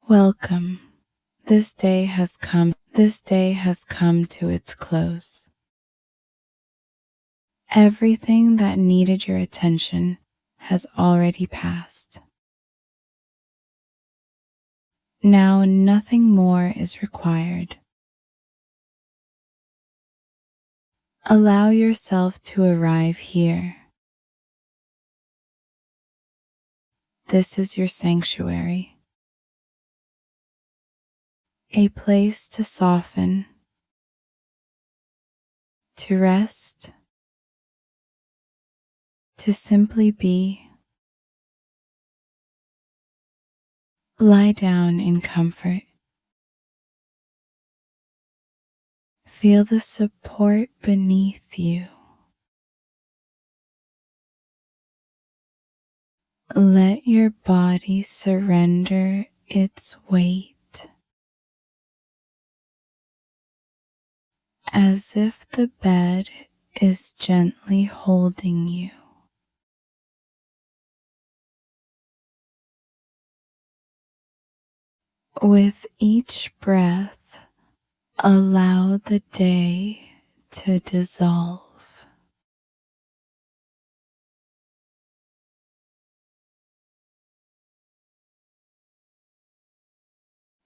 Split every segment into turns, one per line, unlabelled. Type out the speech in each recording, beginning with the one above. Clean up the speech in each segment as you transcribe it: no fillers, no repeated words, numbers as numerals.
Welcome. This day has come to its close. Everything that needed your attention has already passed. Now nothing more is required. Allow yourself to arrive here. This is your sanctuary. A place to soften, to rest, to simply be. Lie down in comfort. Feel the support beneath you. Let your body surrender its weight, as if the bed is gently holding you. With each breath, allow the day to dissolve.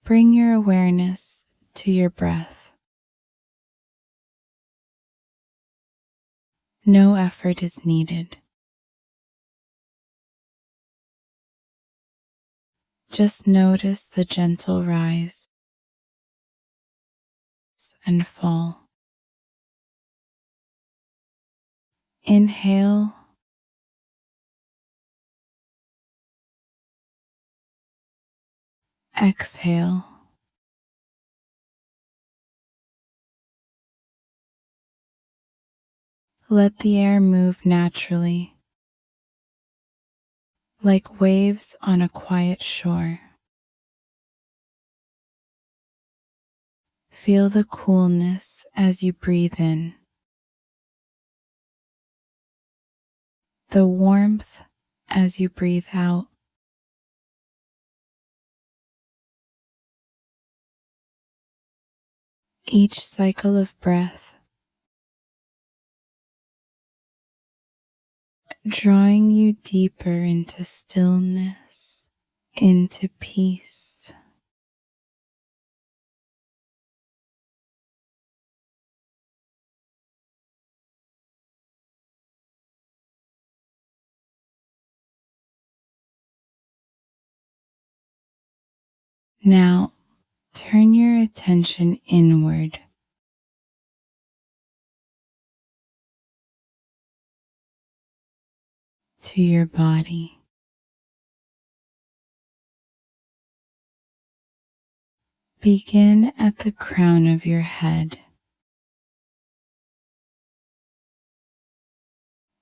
Bring your awareness to your breath. No effort is needed. Just notice the gentle rise and fall. Inhale. Exhale. Let the air move naturally, like waves on a quiet shore. Feel the coolness as you breathe in, the warmth as you breathe out. Each cycle of breath drawing you deeper into stillness, into peace. Now, turn your attention inward. To your body. Begin at the crown of your head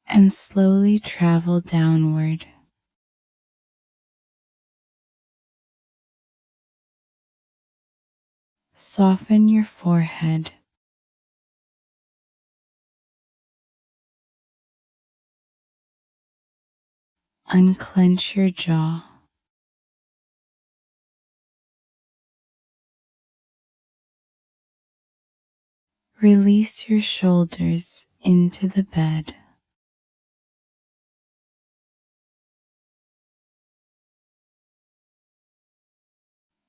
and slowly travel downward. Soften your forehead. Unclench your jaw. Release your shoulders into the bed.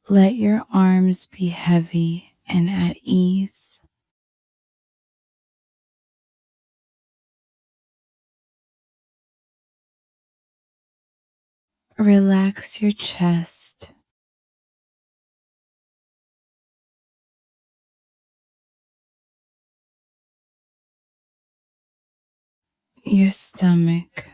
Let your arms be heavy and at ease. Relax your chest. Your stomach.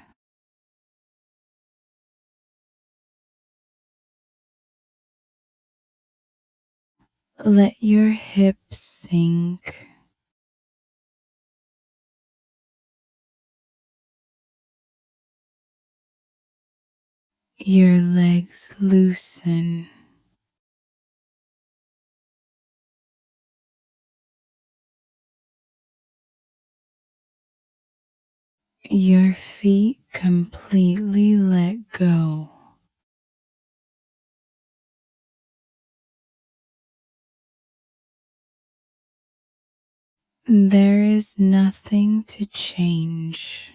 Let your hips sink. Your legs loosen. Your feet completely let go. There is nothing to change.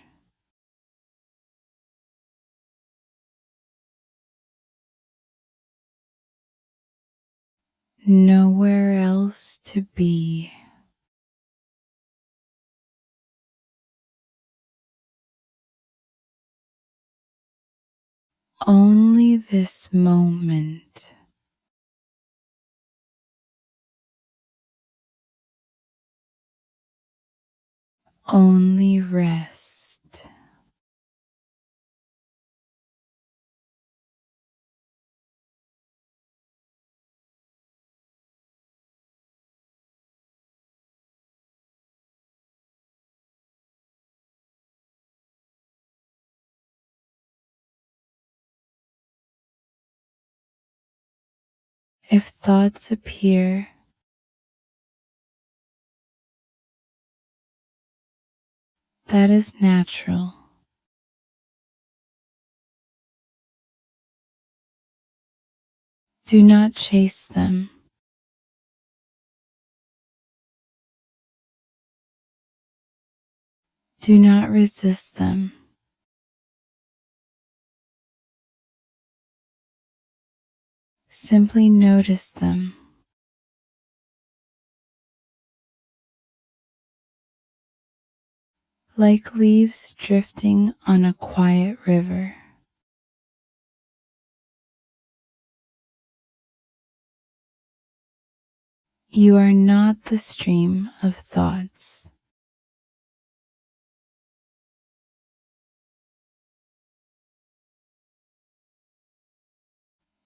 Nowhere else to be. Only this moment. Only rest. If thoughts appear, that is natural. Do not chase them. Do not resist them. Simply notice them. Like leaves drifting on a quiet river. You are not the stream of thoughts.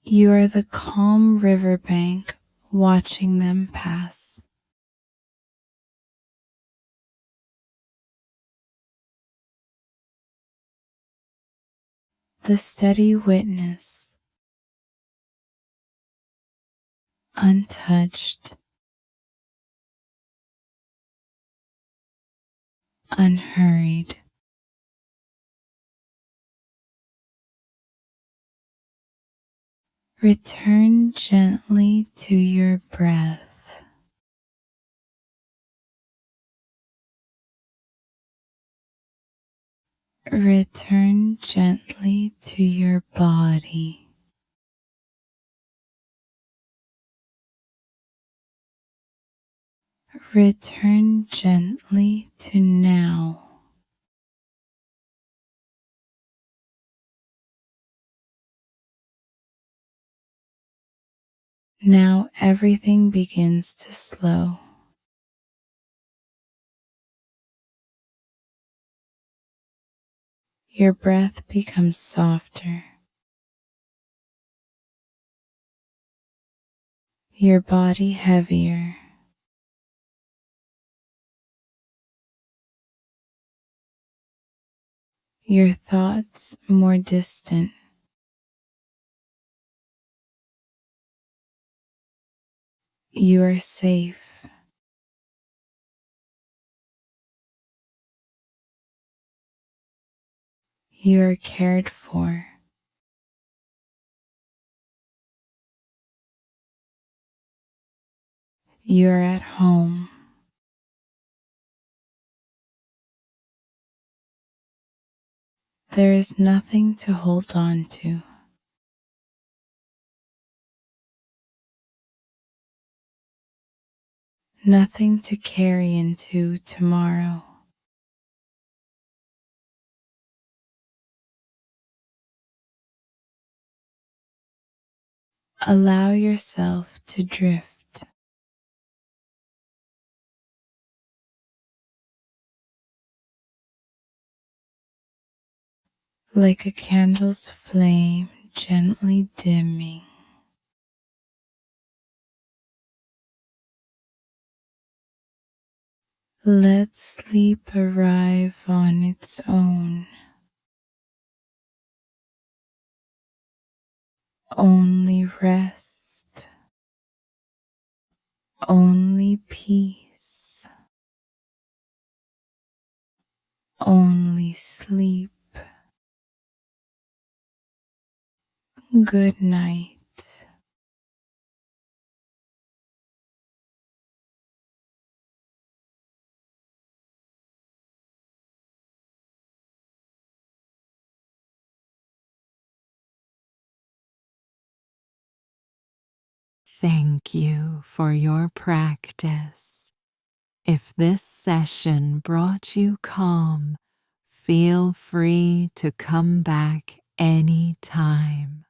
You are the calm riverbank watching them pass. The steady witness, untouched, unhurried. Return gently to your breath. Return gently to your body. Return gently to now. Now everything begins to slow. Your breath becomes softer. Your body heavier. Your thoughts more distant. You are safe. You are cared for. You are at home. There is nothing to hold on to. Nothing to carry into tomorrow. Allow yourself to drift. Like a candle's flame gently dimming. Let sleep arrive on its own. Only rest. Only peace. Only sleep. Good night.
thank you for your practice. If this session brought you calm, feel free to come back anytime.